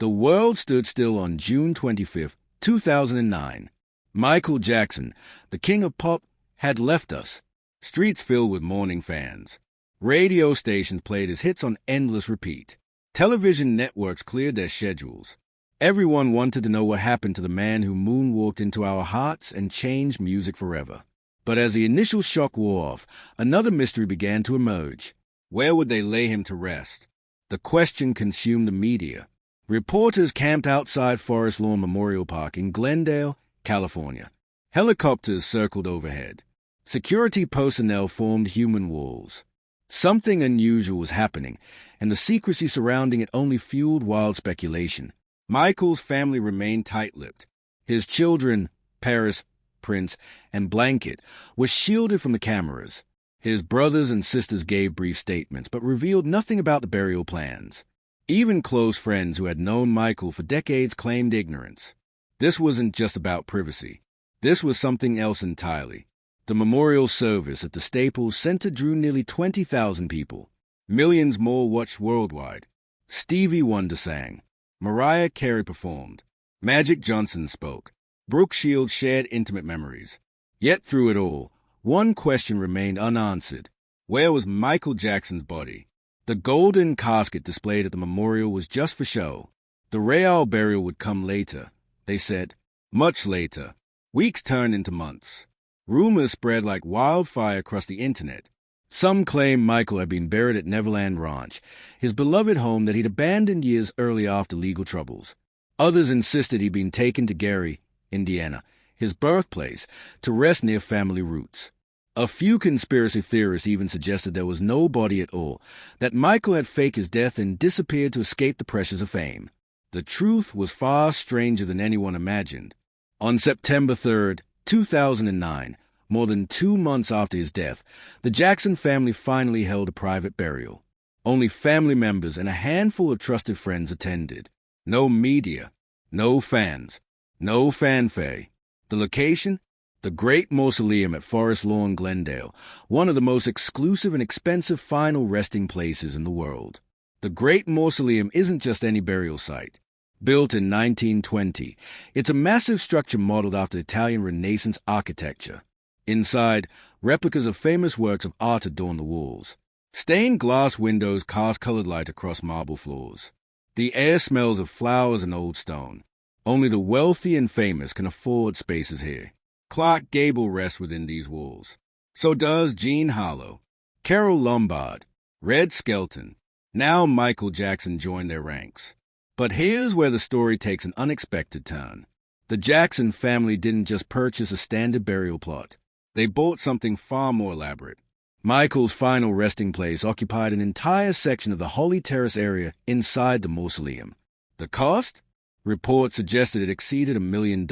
The world stood still on June 25, 2009. Michael Jackson, the king of pop, had left us. Streets filled with mourning fans. Radio stations played his hits on endless repeat. Television networks cleared their schedules. Everyone wanted to know what happened to the man who moonwalked into our hearts and changed music forever. But as the initial shock wore off, another mystery began to emerge. Where would they lay him to rest? The question consumed the media. Reporters camped outside Forest Lawn Memorial Park in Glendale, California. Helicopters circled overhead. Security personnel formed human walls. Something unusual was happening, and the secrecy surrounding it only fueled wild speculation. Michael's family remained tight-lipped. His children, Paris, Prince, and Blanket, were shielded from the cameras. His brothers and sisters gave brief statements, but revealed nothing about the burial plans. Even close friends who had known Michael for decades claimed ignorance. This wasn't just about privacy. This was something else entirely. The memorial service at the Staples Center drew nearly 20,000 people. Millions more watched worldwide. Stevie Wonder sang. Mariah Carey performed. Magic Johnson spoke. Brooke Shields shared intimate memories. Yet through it all, one question remained unanswered. Where was Michael Jackson's body? The golden casket displayed at the memorial was just for show. The real burial would come later, they said. Much later. Weeks turned into months. Rumors spread like wildfire across the internet. Some claimed Michael had been buried at Neverland Ranch, his beloved home that he'd abandoned years early after legal troubles. Others insisted he'd been taken to Gary, Indiana, his birthplace, to rest near family roots. A few conspiracy theorists even suggested there was no body at all, that Michael had faked his death and disappeared to escape the pressures of fame. The truth was far stranger than anyone imagined. On September 3rd, 2009, more than 2 months after his death, the Jackson family finally held a private burial. Only family members and a handful of trusted friends attended. No media, no fans, no fanfare. The location? The Great Mausoleum at Forest Lawn, Glendale, one of the most exclusive and expensive final resting places in the world. The Great Mausoleum isn't just any burial site. Built in 1920, it's a massive structure modeled after Italian Renaissance architecture. Inside, replicas of famous works of art adorn the walls. Stained glass windows cast colored light across marble floors. The air smells of flowers and old stone. Only the wealthy and famous can afford spaces here. Clark Gable rests within these walls. So does Jean Harlow, Carole Lombard, Red Skelton. Now Michael Jackson joined their ranks. But here's where the story takes an unexpected turn. The Jackson family didn't just purchase a standard burial plot. They bought something far more elaborate. Michael's final resting place occupied an entire section of the Holly Terrace area inside the mausoleum. The cost? Reports suggested it exceeded $1 million.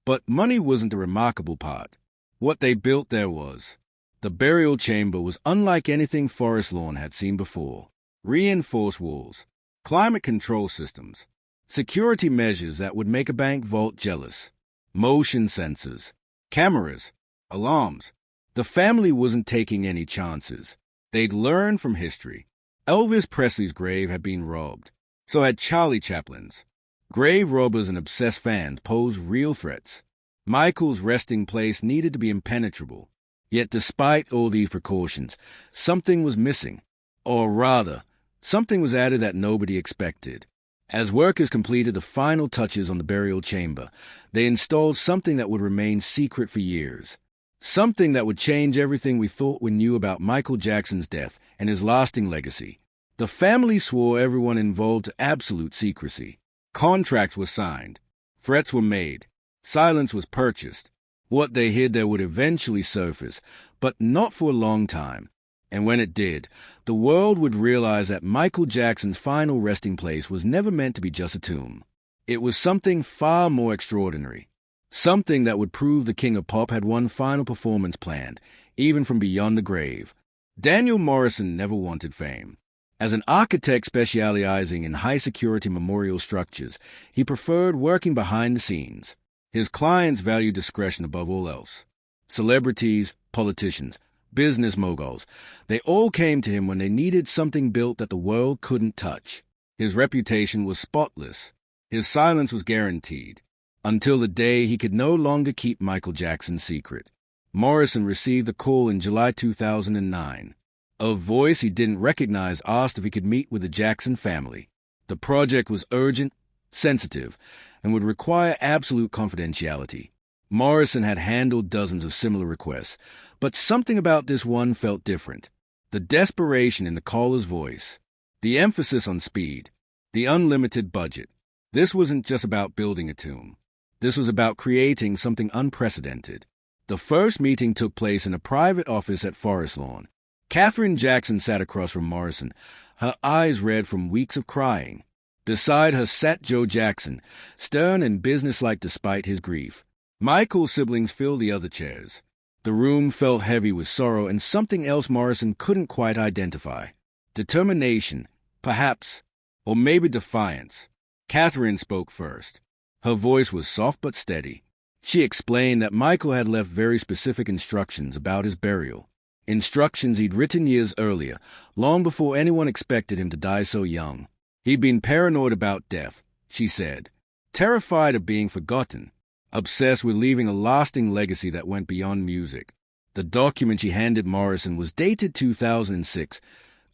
But money wasn't the remarkable part. What they built there was. The burial chamber was unlike anything Forest Lawn had seen before. Reinforced walls, climate control systems, security measures that would make a bank vault jealous, motion sensors, cameras, alarms. The family wasn't taking any chances. They'd learned from history. Elvis Presley's grave had been robbed. So had Charlie Chaplin's. Grave robbers and obsessed fans posed real threats. Michael's resting place needed to be impenetrable. Yet despite all these precautions, something was missing. Or rather, something was added that nobody expected. As workers completed the final touches on the burial chamber, they installed something that would remain secret for years. Something that would change everything we thought we knew about Michael Jackson's death and his lasting legacy. The family swore everyone involved to absolute secrecy. Contracts were signed. Threats were made. Silence was purchased. What they hid there would eventually surface, but not for a long time. And when it did, the world would realize that Michael Jackson's final resting place was never meant to be just a tomb. It was something far more extraordinary. Something that would prove the King of Pop had one final performance planned, even from beyond the grave. Daniel Morrison never wanted fame. As an architect specializing in high-security memorial structures, he preferred working behind the scenes. His clients valued discretion above all else. Celebrities, politicians, business moguls, they all came to him when they needed something built that the world couldn't touch. His reputation was spotless. His silence was guaranteed, until the day he could no longer keep Michael Jackson's secret. Morrison received a call in July 2009. A voice he didn't recognize asked if he could meet with the Jackson family. The project was urgent, sensitive, and would require absolute confidentiality. Morrison had handled dozens of similar requests, but something about this one felt different. The desperation in the caller's voice, the emphasis on speed, the unlimited budget. This wasn't just about building a tomb. This was about creating something unprecedented. The first meeting took place in a private office at Forest Lawn. Katherine Jackson sat across from Morrison, her eyes red from weeks of crying. Beside her sat Joe Jackson, stern and businesslike despite his grief. Michael's siblings filled the other chairs. The room felt heavy with sorrow and something else Morrison couldn't quite identify. Determination, perhaps, or maybe defiance. Katherine spoke first. Her voice was soft but steady. She explained that Michael had left very specific instructions about his burial. Instructions he'd written years earlier, long before anyone expected him to die so young. He'd been paranoid about death, she said, terrified of being forgotten, obsessed with leaving a lasting legacy that went beyond music. The document she handed Morrison was dated 2006,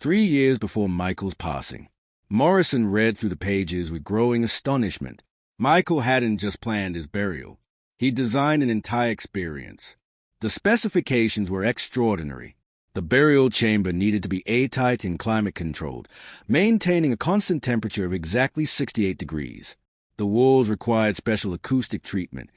3 years before Michael's passing. Morrison read through the pages with growing astonishment. Michael hadn't just planned his burial. He designed an entire experience. The specifications were extraordinary. The burial chamber needed to be airtight and climate-controlled, maintaining a constant temperature of exactly 68 degrees. The walls required special acoustic treatment,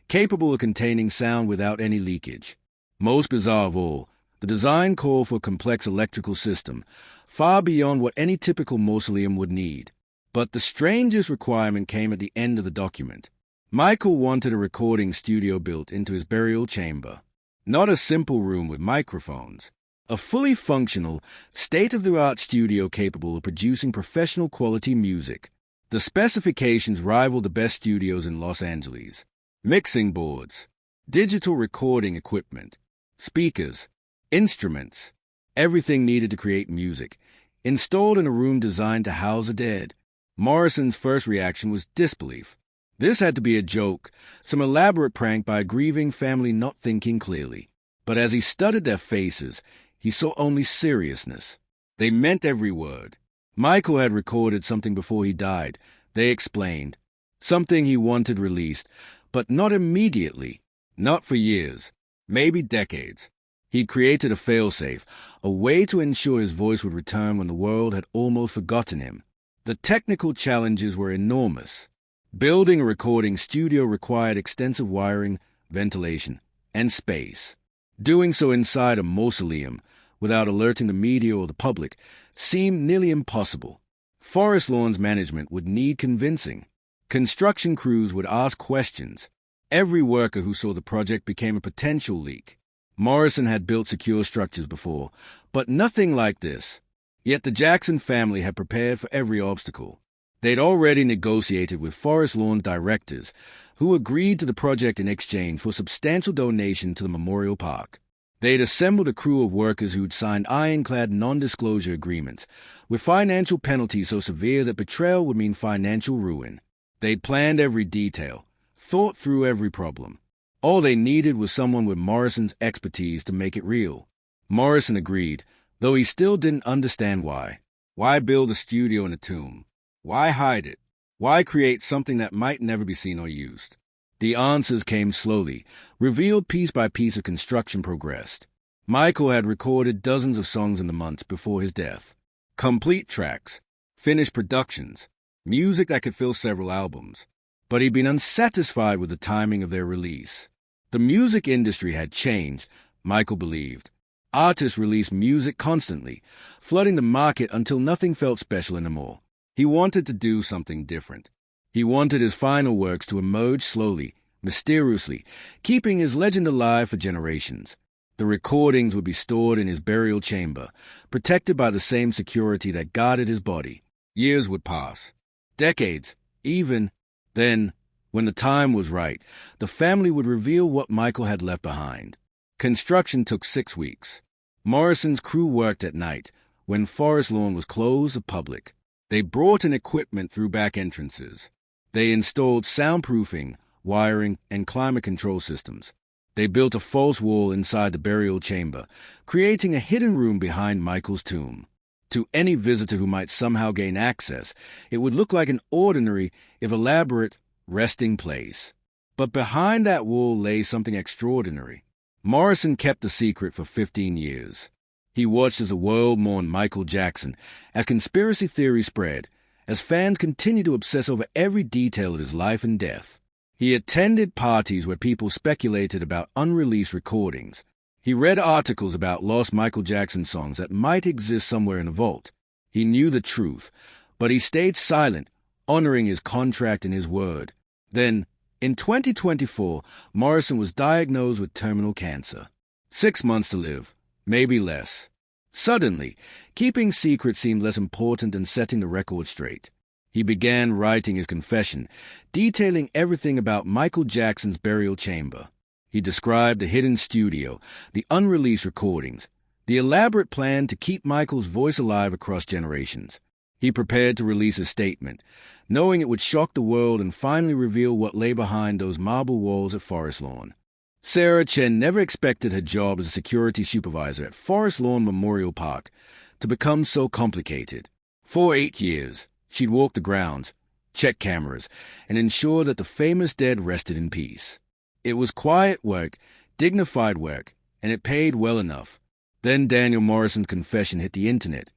capable of containing sound without any leakage. Most bizarre of all, the design called for a complex electrical system, far beyond what any typical mausoleum would need. But the strangest requirement came at the end of the document. Michael wanted a recording studio built into his burial chamber. Not a simple room with microphones. A fully functional, state-of-the-art studio capable of producing professional quality music. The specifications rivaled the best studios in Los Angeles. Mixing boards, digital recording equipment, speakers, instruments, everything needed to create music, installed in a room designed to house the dead. Morrison's first reaction was disbelief. This had to be a joke, some elaborate prank by a grieving family not thinking clearly. But as he studied their faces, he saw only seriousness. They meant every word. Michael had recorded something before he died, they explained. Something he wanted released, but not immediately. Not for years. Maybe decades. He'd created a failsafe, a way to ensure his voice would return when the world had almost forgotten him. The technical challenges were enormous. Building a recording studio required extensive wiring, ventilation, and space. Doing so inside a mausoleum, without alerting the media or the public, seemed nearly impossible. Forest Lawn's management would need convincing. Construction crews would ask questions. Every worker who saw the project became a potential leak. Morrison had built secure structures before, but nothing like this. Yet the Jackson family had prepared for every obstacle. They'd already negotiated with Forest Lawn directors, who agreed to the project in exchange for a substantial donation to the memorial park. They'd assembled a crew of workers who'd signed ironclad non-disclosure agreements, with financial penalties so severe that betrayal would mean financial ruin. They'd planned every detail, thought through every problem. All they needed was someone with Morrison's expertise to make it real. Morrison agreed, though he still didn't understand why. Why build a studio in a tomb? Why hide it? Why create something that might never be seen or used? The answers came slowly, revealed piece by piece as construction progressed. Michael had recorded dozens of songs in the months before his death. Complete tracks, finished productions, music that could fill several albums. But he'd been unsatisfied with the timing of their release. The music industry had changed, Michael believed. Artists released music constantly, flooding the market until nothing felt special anymore. He wanted to do something different. He wanted his final works to emerge slowly, mysteriously, keeping his legend alive for generations. The recordings would be stored in his burial chamber, protected by the same security that guarded his body. Years would pass. Decades, even. Then, when the time was right, the family would reveal what Michael had left behind. Construction took 6 weeks. Morrison's crew worked at night, when Forest Lawn was closed to public. They brought in equipment through back entrances. They installed soundproofing, wiring, and climate control systems. They built a false wall inside the burial chamber, creating a hidden room behind Michael's tomb. To any visitor who might somehow gain access, it would look like an ordinary, if elaborate, resting place. But behind that wall lay something extraordinary. Morrison kept the secret for 15 years. He watched as the world mourned Michael Jackson, as conspiracy theories spread, as fans continued to obsess over every detail of his life and death. He attended parties where people speculated about unreleased recordings. He read articles about lost Michael Jackson songs that might exist somewhere in a vault. He knew the truth, but he stayed silent, honoring his contract and his word. Then, in 2024, Morrison was diagnosed with terminal cancer. 6 months to live, maybe less. Suddenly, keeping secrets seemed less important than setting the record straight. He began writing his confession, detailing everything about Michael Jackson's burial chamber. He described the hidden studio, the unreleased recordings, the elaborate plan to keep Michael's voice alive across generations. He prepared to release a statement, knowing it would shock the world and finally reveal what lay behind those marble walls at Forest Lawn. Sarah Chen never expected her job as a security supervisor at Forest Lawn Memorial Park to become so complicated. For 8 years, she'd walk the grounds, check cameras, and ensure that the famous dead rested in peace. It was quiet work, dignified work, and it paid well enough. Then Daniel Morrison's confession hit the internet,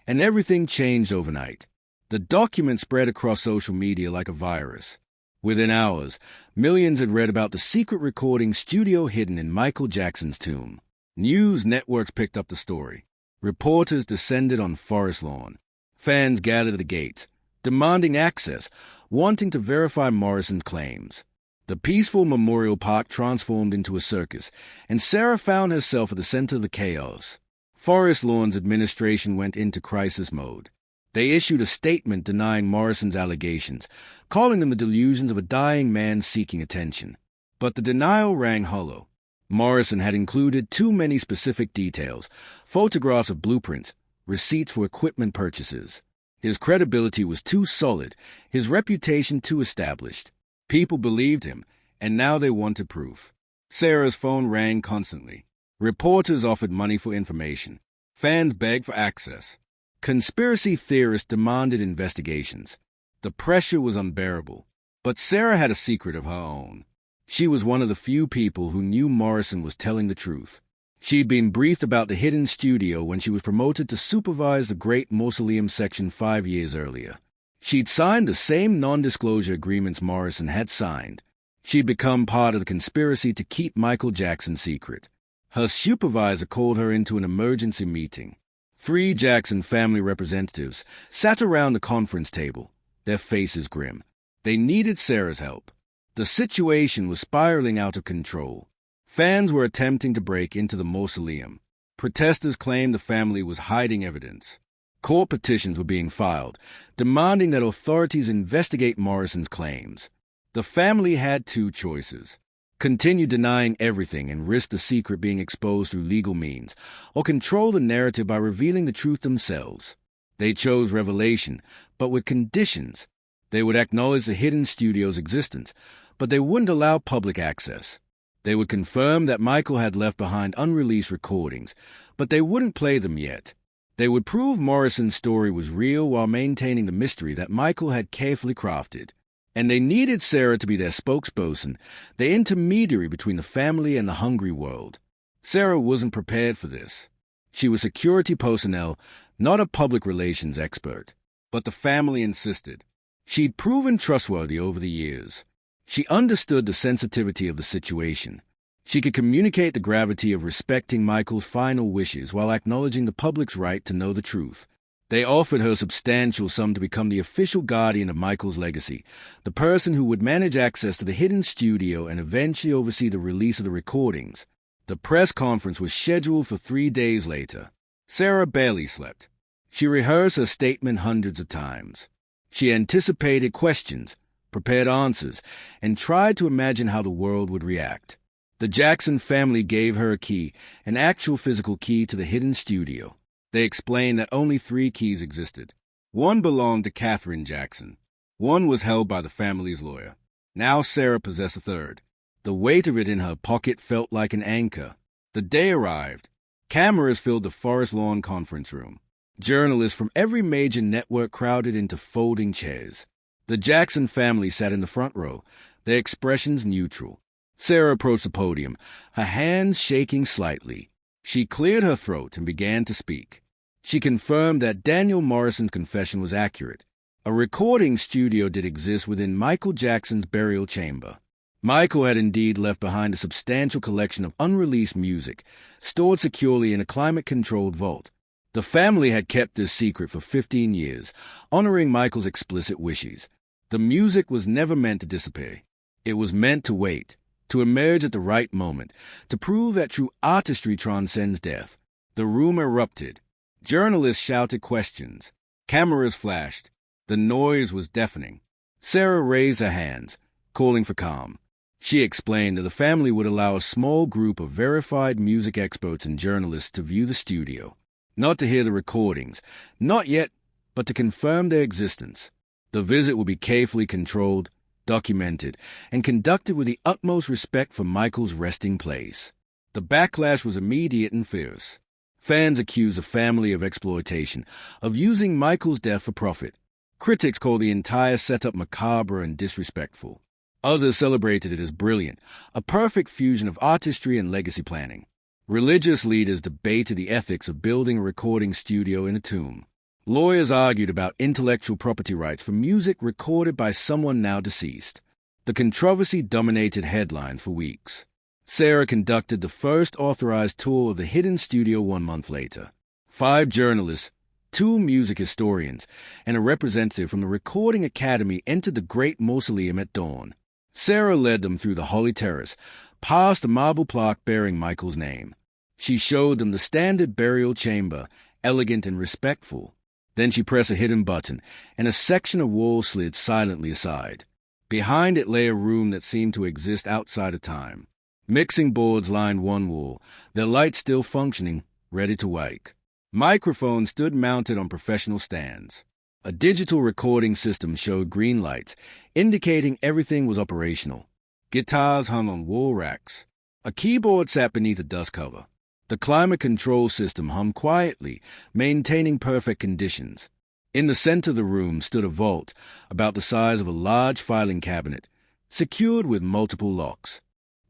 and everything changed overnight. The document spread across social media like a virus. Within hours, millions had read about the secret recording studio hidden in Michael Jackson's tomb. News networks picked up the story. Reporters descended on Forest Lawn. Fans gathered at the gates, demanding access, wanting to verify Morrison's claims. The peaceful Memorial Park transformed into a circus, and Sarah found herself at the center of the chaos. Forest Lawn's administration went into crisis mode. They issued a statement denying Morrison's allegations, calling them the delusions of a dying man seeking attention. But the denial rang hollow. Morrison had included too many specific details, photographs of blueprints, receipts for equipment purchases. His credibility was too solid, his reputation too established. People believed him, and now they wanted proof. Sarah's phone rang constantly. Reporters offered money for information. Fans begged for access. Conspiracy theorists demanded investigations. The pressure was unbearable. But Sarah had a secret of her own. She was one of the few people who knew Morrison was telling the truth. She'd been briefed about the hidden studio when she was promoted to supervise the Great Mausoleum section 5 years earlier. She'd signed the same non-disclosure agreements Morrison had signed. She'd become part of the conspiracy to keep Michael Jackson secret. Her supervisor called her into an emergency meeting. 3 Jackson family representatives sat around the conference table, their faces grim. They needed Sarah's help. The situation was spiraling out of control. Fans were attempting to break into the mausoleum. Protesters claimed the family was hiding evidence. Court petitions were being filed, demanding that authorities investigate Morrison's claims. The family had 2 choices: continue denying everything and risk the secret being exposed through legal means, or control the narrative by revealing the truth themselves. They chose revelation, but with conditions. They would acknowledge the hidden studio's existence, but they wouldn't allow public access. They would confirm that Michael had left behind unreleased recordings, but they wouldn't play them yet. They would prove Morrison's story was real while maintaining the mystery that Michael had carefully crafted. And they needed Sarah to be their spokesperson, the intermediary between the family and the hungry world. Sarah wasn't prepared for this. She was security personnel, not a public relations expert. But the family insisted. She'd proven trustworthy over the years. She understood the sensitivity of the situation. She could communicate the gravity of respecting Michael's final wishes while acknowledging the public's right to know the truth. They offered her a substantial sum to become the official guardian of Michael's legacy, the person who would manage access to the hidden studio and eventually oversee the release of the recordings. The press conference was scheduled for 3 days later. Sarah barely slept. She rehearsed her statement hundreds of times. She anticipated questions, prepared answers, and tried to imagine how the world would react. The Jackson family gave her a key, an actual physical key to the hidden studio. They explained that only 3 keys existed. One belonged to Katherine Jackson. One was held by the family's lawyer. Now Sarah possessed a third. The weight of it in her pocket felt like an anchor. The day arrived. Cameras filled the Forest Lawn conference room. Journalists from every major network crowded into folding chairs. The Jackson family sat in the front row, their expressions neutral. Sarah approached the podium, her hands shaking slightly. She cleared her throat and began to speak. She confirmed that Daniel Morrison's confession was accurate. A recording studio did exist within Michael Jackson's burial chamber. Michael had indeed left behind a substantial collection of unreleased music, stored securely in a climate-controlled vault. The family had kept this secret for 15 years, honoring Michael's explicit wishes. The music was never meant to disappear. It was meant to wait, to emerge at the right moment, to prove that true artistry transcends death. The room erupted. Journalists shouted questions. Cameras flashed. The noise was deafening. Sarah raised her hands, calling for calm. She explained that the family would allow a small group of verified music experts and journalists to view the studio, not to hear the recordings, not yet, but to confirm their existence. The visit would be carefully controlled, documented, and conducted with the utmost respect for Michael's resting place. The backlash was immediate and fierce. Fans accused the family of exploitation, of using Michael's death for profit. Critics called the entire setup macabre and disrespectful. Others celebrated it as brilliant, a perfect fusion of artistry and legacy planning. Religious leaders debated the ethics of building a recording studio in a tomb. Lawyers argued about intellectual property rights for music recorded by someone now deceased. The controversy dominated headlines for weeks. Sarah conducted the first authorized tour of the hidden studio 1 month later. 5 journalists, 2 music historians, and a representative from the Recording Academy entered the great mausoleum at dawn. Sarah led them through the Holy Terrace, past a marble plaque bearing Michael's name. She showed them the standard burial chamber, elegant and respectful. Then she pressed a hidden button, and a section of wall slid silently aside. Behind it lay a room that seemed to exist outside of time. Mixing boards lined one wall, their lights still functioning, ready to wake. Microphones stood mounted on professional stands. A digital recording system showed green lights, indicating everything was operational. Guitars hung on wall racks. A keyboard sat beneath a dust cover. The climate control system hummed quietly, maintaining perfect conditions. In the center of the room stood a vault, about the size of a large filing cabinet, secured with multiple locks.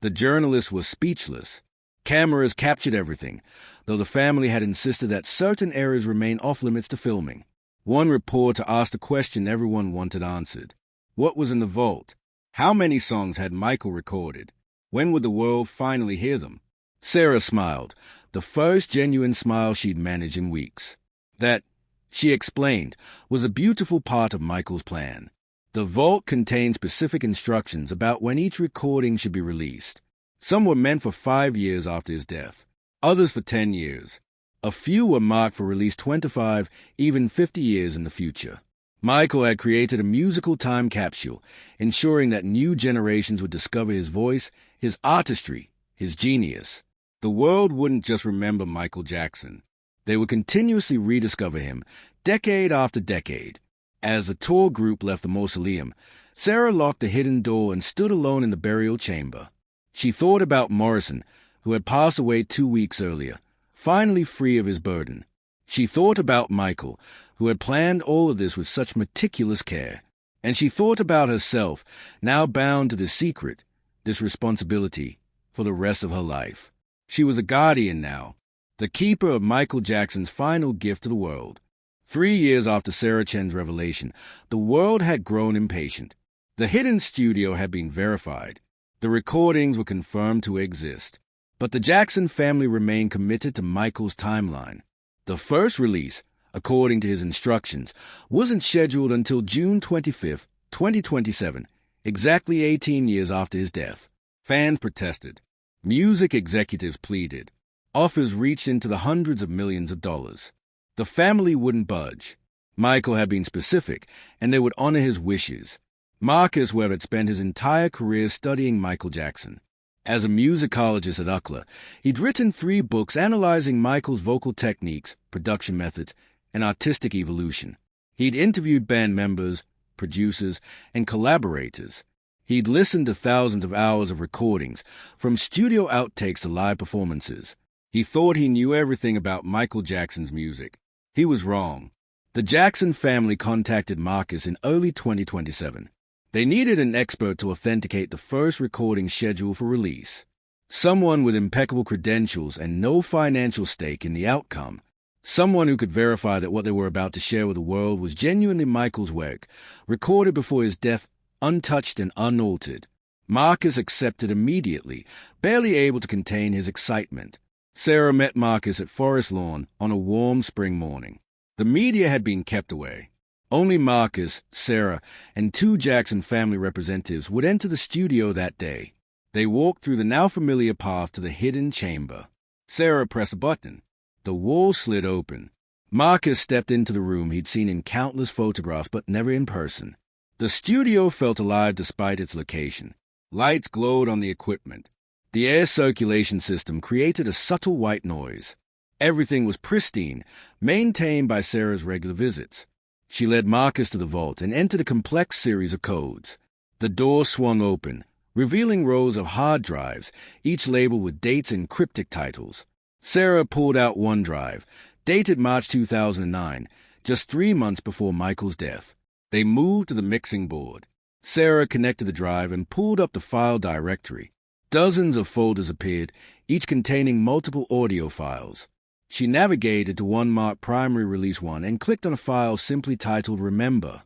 The journalists were speechless. Cameras captured everything, though the family had insisted that certain areas remain off-limits to filming. One reporter asked a question everyone wanted answered. What was in the vault? How many songs had Michael recorded? When would the world finally hear them? Sarah smiled, the first genuine smile she'd managed in weeks. That, she explained, was a beautiful part of Michael's plan. The vault contained specific instructions about when each recording should be released. Some were meant for 5 years after his death, others for 10 years. A few were marked for release 25, even 50 years in the future. Michael had created a musical time capsule, ensuring that new generations would discover his voice, his artistry, his genius. The world wouldn't just remember Michael Jackson. They would continuously rediscover him, decade after decade. As the tour group left the mausoleum, Sarah locked the hidden door and stood alone in the burial chamber. She thought about Morrison, who had passed away 2 weeks earlier, finally free of his burden. She thought about Michael, who had planned all of this with such meticulous care. And she thought about herself, now bound to this secret, this responsibility, for the rest of her life. She was a guardian now, the keeper of Michael Jackson's final gift to the world. 3 years after Sarah Chen's revelation, the world had grown impatient. The hidden studio had been verified. The recordings were confirmed to exist. But the Jackson family remained committed to Michael's timeline. The first release, according to his instructions, wasn't scheduled until June 25, 2027, exactly 18 years after his death. Fans protested. Music executives pleaded. Offers reached into the hundreds of millions of dollars. The family wouldn't budge. Michael had been specific, and they would honor his wishes. Marcus Webb had spent his entire career studying Michael Jackson. As a musicologist at UCLA, he'd written 3 books analyzing Michael's vocal techniques, production methods, and artistic evolution. He'd interviewed band members, producers, and collaborators. He'd listened to thousands of hours of recordings, from studio outtakes to live performances. He thought he knew everything about Michael Jackson's music. He was wrong. The Jackson family contacted Marcus in early 2027. They needed an expert to authenticate the first recording schedule for release. Someone with impeccable credentials and no financial stake in the outcome. Someone who could verify that what they were about to share with the world was genuinely Michael's work, recorded before his death, untouched and unaltered. Marcus accepted immediately, barely able to contain his excitement. Sarah met Marcus at Forest Lawn on a warm spring morning. The media had been kept away. Only Marcus, Sarah, and 2 Jackson family representatives would enter the studio that day. They walked through the now familiar path to the hidden chamber. Sarah pressed a button. The wall slid open. Marcus stepped into the room he'd seen in countless photographs but never in person. The studio felt alive despite its location. Lights glowed on the equipment. The air circulation system created a subtle white noise. Everything was pristine, maintained by Sarah's regular visits. She led Marcus to the vault and entered a complex series of codes. The door swung open, revealing rows of hard drives, each labeled with dates and cryptic titles. Sarah pulled out one drive, dated March 2009, just 3 months before Michael's death. They moved to the mixing board. Sarah connected the drive and pulled up the file directory. Dozens of folders appeared, each containing multiple audio files. She navigated to one marked Primary Release 1 and clicked on a file simply titled Remember.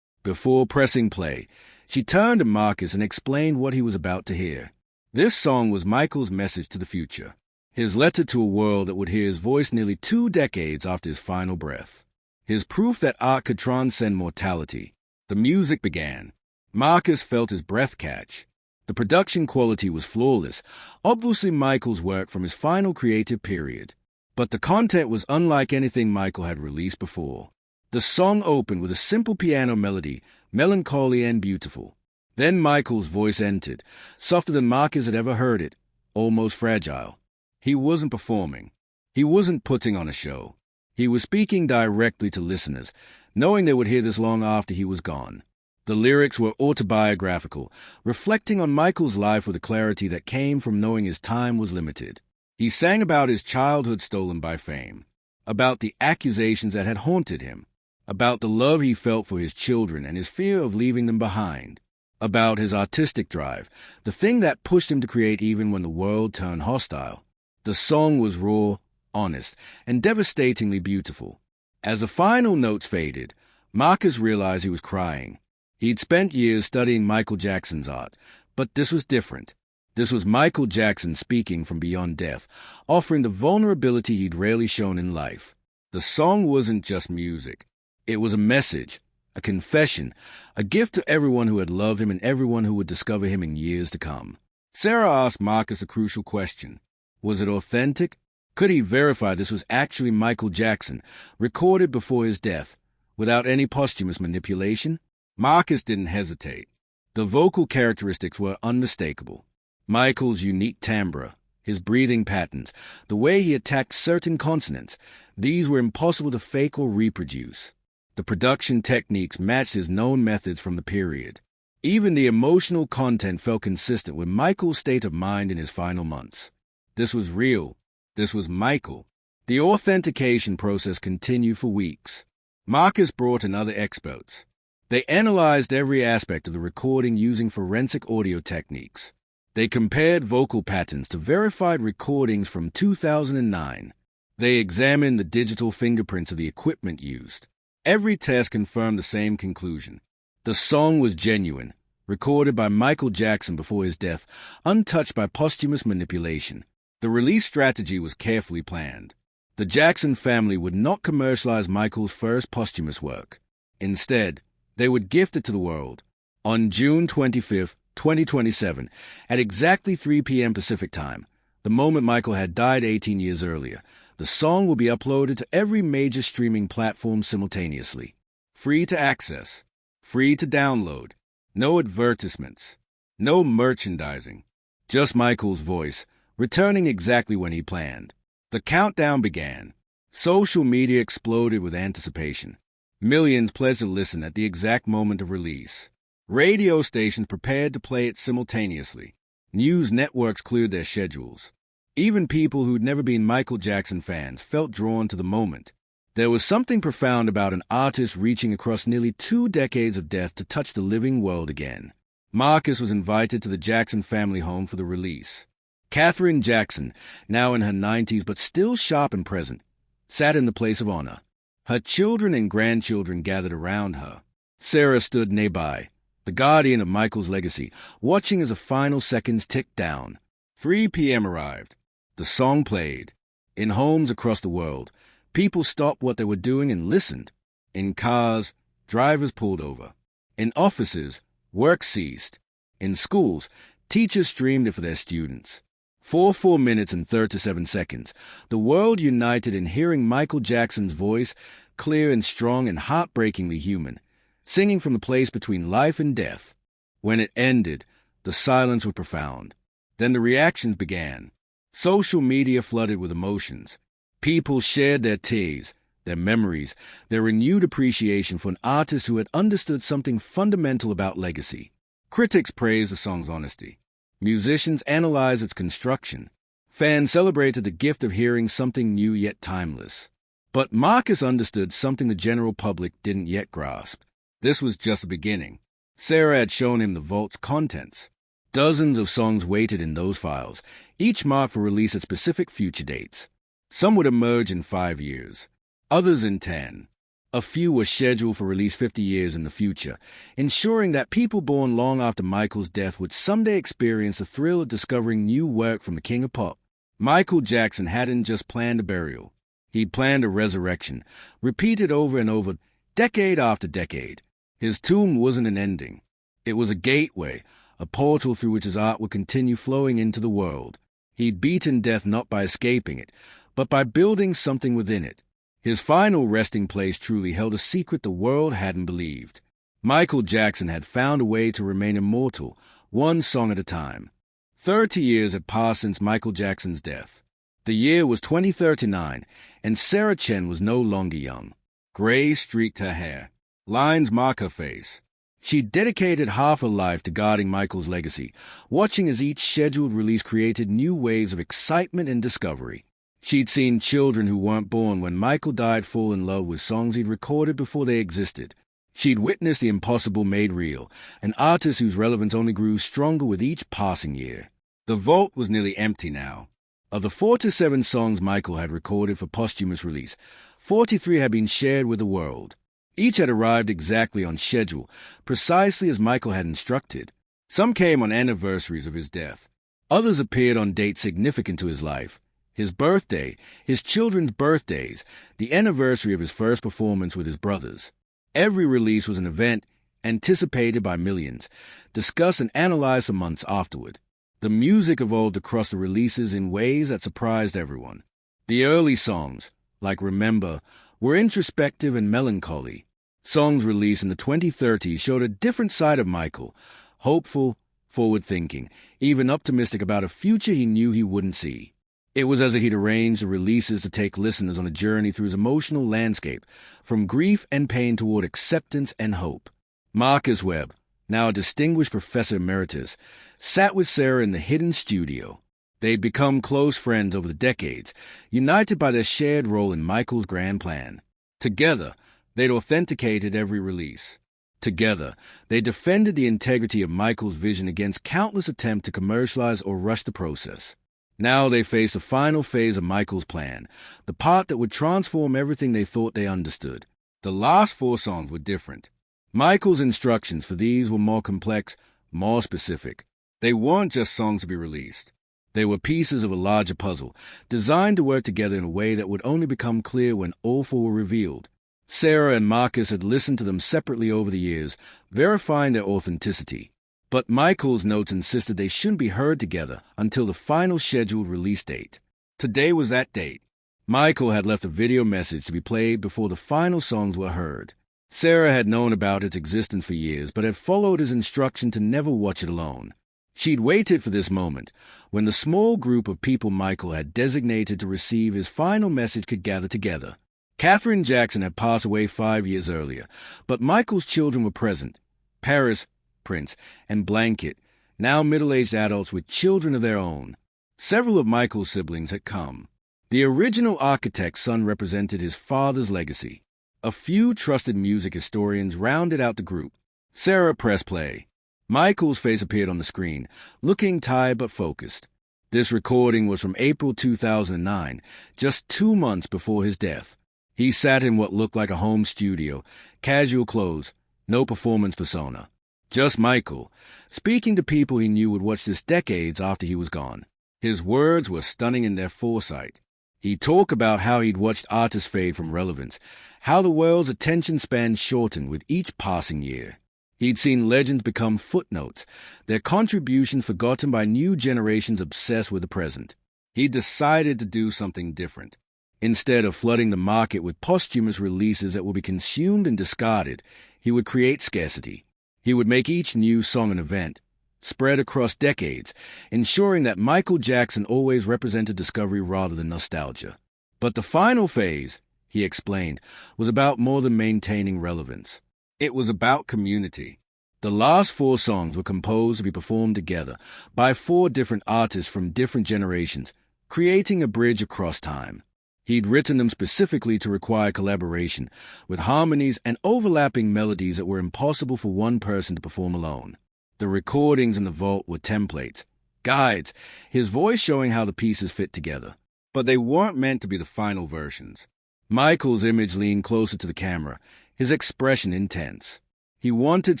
Before pressing play, she turned to Marcus and explained what he was about to hear. This song was Michael's message to the future, his letter to a world that would hear his voice nearly 2 decades after his final breath. His proof that art could transcend mortality. The music began. Marcus felt his breath catch. The production quality was flawless, obviously Michael's work from his final creative period. But the content was unlike anything Michael had released before. The song opened with a simple piano melody, melancholy and beautiful. Then Michael's voice entered, softer than Marcus had ever heard it, almost fragile. He wasn't performing. He wasn't putting on a show. He was speaking directly to listeners, knowing they would hear this long after he was gone. The lyrics were autobiographical, reflecting on Michael's life with a clarity that came from knowing his time was limited. He sang about his childhood stolen by fame, about the accusations that had haunted him, about the love he felt for his children and his fear of leaving them behind, about his artistic drive, the thing that pushed him to create even when the world turned hostile. The song was raw, honest, and devastatingly beautiful. As the final notes faded, Marcus realized he was crying. He'd spent years studying Michael Jackson's art, but this was different. This was Michael Jackson speaking from beyond death, offering the vulnerability he'd rarely shown in life. The song wasn't just music. It was a message, a confession, a gift to everyone who had loved him and everyone who would discover him in years to come. Sarah asked Marcus a crucial question. Was it authentic? Could he verify this was actually Michael Jackson, recorded before his death, without any posthumous manipulation? Marcus didn't hesitate. The vocal characteristics were unmistakable. Michael's unique timbre, his breathing patterns, the way he attacked certain consonants, these were impossible to fake or reproduce. The production techniques matched his known methods from the period. Even the emotional content felt consistent with Michael's state of mind in his final months. This was real. This was Michael. The authentication process continued for weeks. Marcus brought in other experts. They analyzed every aspect of the recording using forensic audio techniques. They compared vocal patterns to verified recordings from 2009. They examined the digital fingerprints of the equipment used. Every test confirmed the same conclusion. The song was genuine, recorded by Michael Jackson before his death, untouched by posthumous manipulation. The release strategy was carefully planned. The Jackson family would not commercialize Michael's first posthumous work. Instead, they would gift it to the world. On June 25th, 2027, at exactly 3 p.m. Pacific Time, the moment Michael had died 18 years earlier, the song will be uploaded to every major streaming platform simultaneously. Free to access, free to download, no advertisements, no merchandising, just Michael's voice, returning exactly when he planned. The countdown began. Social media exploded with anticipation. Millions pledged to listen at the exact moment of release. Radio stations prepared to play it simultaneously. News networks cleared their schedules. Even people who'd never been Michael Jackson fans felt drawn to the moment. There was something profound about an artist reaching across nearly 2 decades of death to touch the living world again. Marcus was invited to the Jackson family home for the release. Katherine Jackson, now in her 90s but still sharp and present, sat in the place of honor. Her children and grandchildren gathered around her. Sarah stood nearby, the guardian of Michael's legacy, watching as the final seconds ticked down. 3 p.m. arrived. The song played. In homes across the world, people stopped what they were doing and listened. In cars, drivers pulled over. In offices, work ceased. In schools, teachers streamed it for their students. For 4 minutes and 37 seconds, the world united in hearing Michael Jackson's voice, clear and strong and heartbreakingly human, singing from the place between life and death. When it ended, the silence was profound. Then the reactions began. Social media flooded with emotions. People shared their tears, their memories, their renewed appreciation for an artist who had understood something fundamental about legacy. Critics praised the song's honesty. Musicians analyzed its construction. Fans celebrated the gift of hearing something new yet timeless. But Marcus understood something the general public didn't yet grasp. This was just the beginning. Sarah had shown him the vault's contents. Dozens of songs waited in those files, each marked for release at specific future dates. Some would emerge in 5 years, others in 10. A few were scheduled for release 50 years in the future, ensuring that people born long after Michael's death would someday experience the thrill of discovering new work from the King of Pop. Michael Jackson hadn't just planned a burial. He'd planned a resurrection, repeated over and over, decade after decade. His tomb wasn't an ending. It was a gateway, a portal through which his art would continue flowing into the world. He'd beaten death not by escaping it, but by building something within it. His final resting place truly held a secret the world hadn't believed. Michael Jackson had found a way to remain immortal, one song at a time. 30 years had passed since Michael Jackson's death. The year was 2039, and Sarah Chen was no longer young. Gray streaked her hair. Lines marked her face. She dedicated half her life to guarding Michael's legacy, watching as each scheduled release created new waves of excitement and discovery. She'd seen children who weren't born when Michael died fall in love with songs he'd recorded before they existed. She'd witnessed the impossible made real, an artist whose relevance only grew stronger with each passing year. The vault was nearly empty now. Of the 47 songs Michael had recorded for posthumous release, 43 had been shared with the world. Each had arrived exactly on schedule, precisely as Michael had instructed. Some came on anniversaries of his death. Others appeared on dates significant to his life. His birthday, his children's birthdays, the anniversary of his first performance with his brothers. Every release was an event anticipated by millions, discussed and analyzed for months afterward. The music evolved across the releases in ways that surprised everyone. The early songs, like Remember, were introspective and melancholy. Songs released in the 2030s showed a different side of Michael, hopeful, forward-thinking, even optimistic about a future he knew he wouldn't see. It was as if he'd arranged the releases to take listeners on a journey through his emotional landscape, from grief and pain toward acceptance and hope. Marcus Webb, now a distinguished professor emeritus, sat with Sarah in the hidden studio. They'd become close friends over the decades, united by their shared role in Michael's grand plan. Together, they'd authenticated every release. Together, they defended the integrity of Michael's vision against countless attempts to commercialize or rush the process. Now they faced the final phase of Michael's plan, the part that would transform everything they thought they understood. The last 4 songs were different. Michael's instructions for these were more complex, more specific. They weren't just songs to be released. They were pieces of a larger puzzle, designed to work together in a way that would only become clear when all 4 were revealed. Sarah and Marcus had listened to them separately over the years, verifying their authenticity. But Michael's notes insisted they shouldn't be heard together until the final scheduled release date. Today was that date. Michael had left a video message to be played before the final songs were heard. Sarah had known about its existence for years, but had followed his instruction to never watch it alone. She'd waited for this moment, when the small group of people Michael had designated to receive his final message could gather together. Katherine Jackson had passed away 5 years earlier, but Michael's children were present. Paris, Prince, and Blanket, now middle-aged adults with children of their own. Several of Michael's siblings had come. The original architect's son represented his father's legacy. A few trusted music historians rounded out the group. Sarah pressed play. Michael's face appeared on the screen, looking tired but focused. This recording was from April 2009, just 2 months before his death. He sat in what looked like a home studio, casual clothes, no performance persona. Just Michael, speaking to people he knew would watch this decades after he was gone. His words were stunning in their foresight. He'd talk about how he'd watched artists fade from relevance, how the world's attention span shortened with each passing year. He'd seen legends become footnotes, their contributions forgotten by new generations obsessed with the present. He decided to do something different. Instead of flooding the market with posthumous releases that would be consumed and discarded, he would create scarcity. He would make each new song an event, spread across decades, ensuring that Michael Jackson always represented discovery rather than nostalgia. But the final phase, he explained, was about more than maintaining relevance. It was about community. The last 4 songs were composed to be performed together by 4 different artists from different generations, creating a bridge across time. He'd written them specifically to require collaboration, with harmonies and overlapping melodies that were impossible for one person to perform alone. The recordings in the vault were templates, guides, his voice showing how the pieces fit together. But they weren't meant to be the final versions. Michael's image leaned closer to the camera, his expression intense. He wanted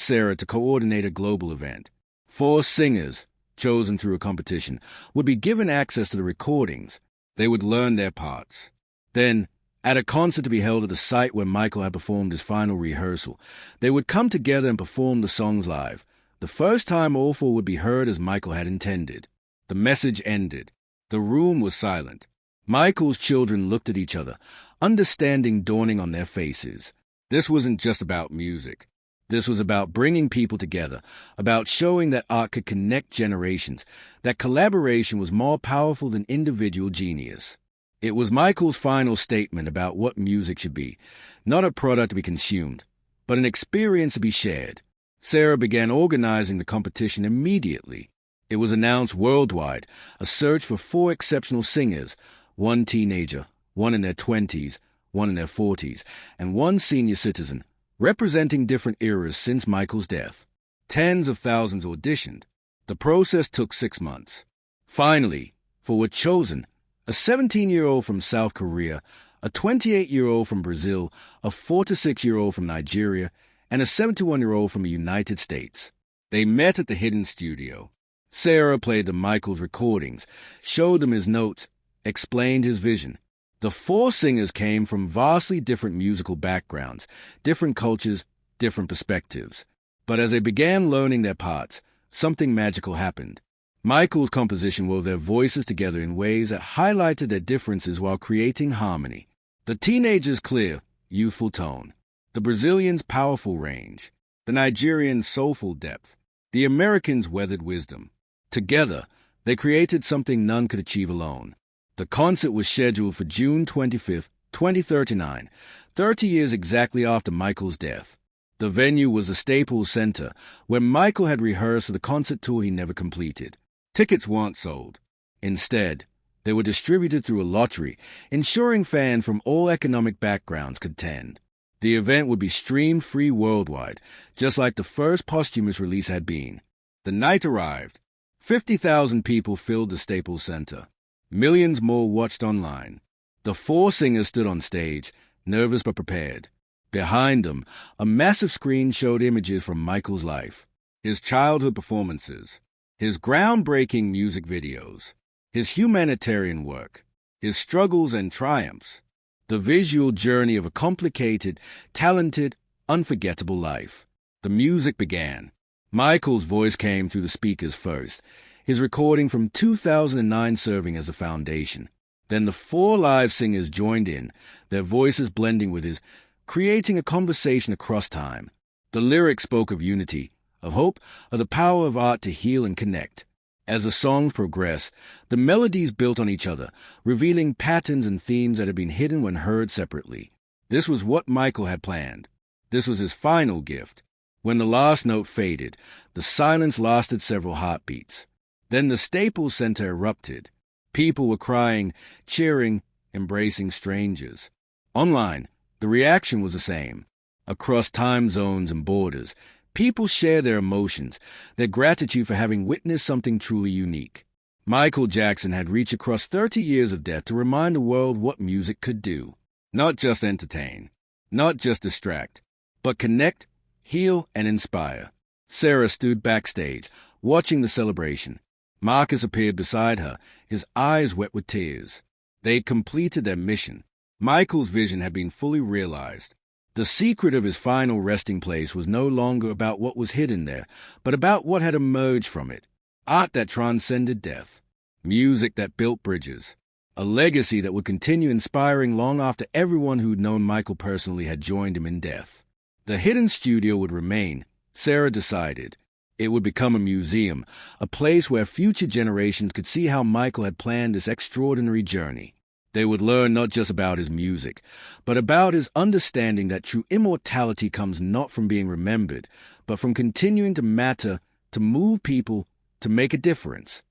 Sarah to coordinate a global event. 4 singers, chosen through a competition, would be given access to the recordings. They would learn their parts. Then, at a concert to be held at the site where Michael had performed his final rehearsal, they would come together and perform the songs live. The first time all 4 would be heard as Michael had intended. The message ended. The room was silent. Michael's children looked at each other, understanding dawning on their faces. This wasn't just about music. This was about bringing people together, about showing that art could connect generations, that collaboration was more powerful than individual genius. It was Michael's final statement about what music should be, not a product to be consumed, but an experience to be shared. Sarah began organizing the competition immediately. It was announced worldwide, a search for 4 exceptional singers, 1 teenager, 1 in their 20s, 1 in their 40s, and 1 senior citizen, representing different eras since Michael's death. Tens of thousands auditioned. The process took 6 months. Finally, 4 were chosen: a 17-year-old from South Korea, a 28-year-old from Brazil, a 46-year-old from Nigeria, and a 71-year-old from the United States. They met at the hidden studio. Sarah played them Michael's recordings, showed them his notes, explained his vision. The 4 singers came from vastly different musical backgrounds, different cultures, different perspectives. But as they began learning their parts, something magical happened. Michael's composition wove their voices together in ways that highlighted their differences while creating harmony. The teenagers' clear, youthful tone, the Brazilians' powerful range, the Nigerians' soulful depth, the Americans' weathered wisdom. Together, they created something none could achieve alone. The concert was scheduled for June 25, 2039, 30 years exactly after Michael's death. The venue was the Staples Center, where Michael had rehearsed for the concert tour he never completed. Tickets weren't sold. Instead, they were distributed through a lottery, ensuring fans from all economic backgrounds could attend. The event would be streamed free worldwide, just like the first posthumous release had been. The night arrived. 50,000 people filled the Staples Center. Millions more watched online. The 4 singers stood on stage, nervous but prepared. Behind them, a massive screen showed images from Michael's life, his childhood performances, his groundbreaking music videos, his humanitarian work, his struggles and triumphs, the visual journey of a complicated, talented, unforgettable life. The music began. Michael's voice came through the speakers first, his recording from 2009 serving as a foundation. Then the 4 live singers joined in, their voices blending with his, creating a conversation across time. The lyrics spoke of unity, of hope, of the power of art to heal and connect. As the songs progressed, the melodies built on each other, revealing patterns and themes that had been hidden when heard separately. This was what Michael had planned. This was his final gift. When the last note faded, the silence lasted several heartbeats. Then the Staples Center erupted. People were crying, cheering, embracing strangers. Online, the reaction was the same. Across time zones and borders, people shared their emotions, their gratitude for having witnessed something truly unique. Michael Jackson had reached across 30 years of death to remind the world what music could do. Not just entertain, not just distract, but connect, heal, and inspire. Sarah stood backstage, watching the celebration. Marcus appeared beside her, his eyes wet with tears. They'd completed their mission. Michael's vision had been fully realized. The secret of his final resting place was no longer about what was hidden there, but about what had emerged from it. Art that transcended death. Music that built bridges. A legacy that would continue inspiring long after everyone who'd known Michael personally had joined him in death. The hidden studio would remain, Sarah decided. It would become a museum, a place where future generations could see how Michael had planned this extraordinary journey. They would learn not just about his music, but about his understanding that true immortality comes not from being remembered, but from continuing to matter, to move people, to make a difference.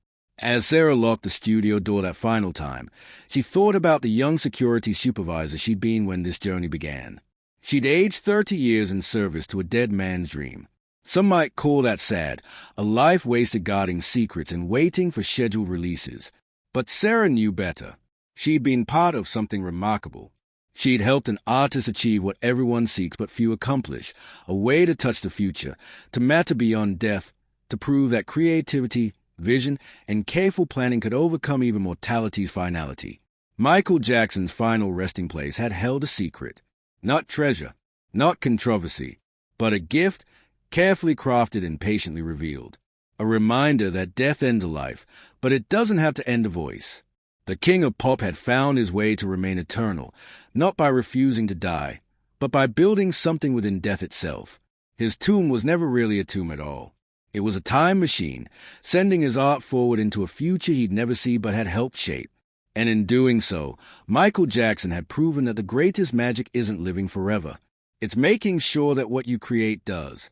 As Sarah locked the studio door that final time, she thought about the young security supervisor she'd been when this journey began. She'd aged 30 years in service to a dead man's dream. Some might call that sad, a life wasted guarding secrets and waiting for scheduled releases. But Sarah knew better. She'd been part of something remarkable. She'd helped an artist achieve what everyone seeks but few accomplish, a way to touch the future, to matter beyond death, to prove that creativity, vision, and careful planning could overcome even mortality's finality. Michael Jackson's final resting place had held a secret. Not treasure, not controversy, but a gift carefully crafted and patiently revealed. A reminder that death ends a life, but it doesn't have to end a voice. The king of pop had found his way to remain eternal, not by refusing to die, but by building something within death itself. His tomb was never really a tomb at all. It was a time machine, sending his art forward into a future he'd never see but had helped shape. And in doing so, Michael Jackson had proven that the greatest magic isn't living forever. It's making sure that what you create does.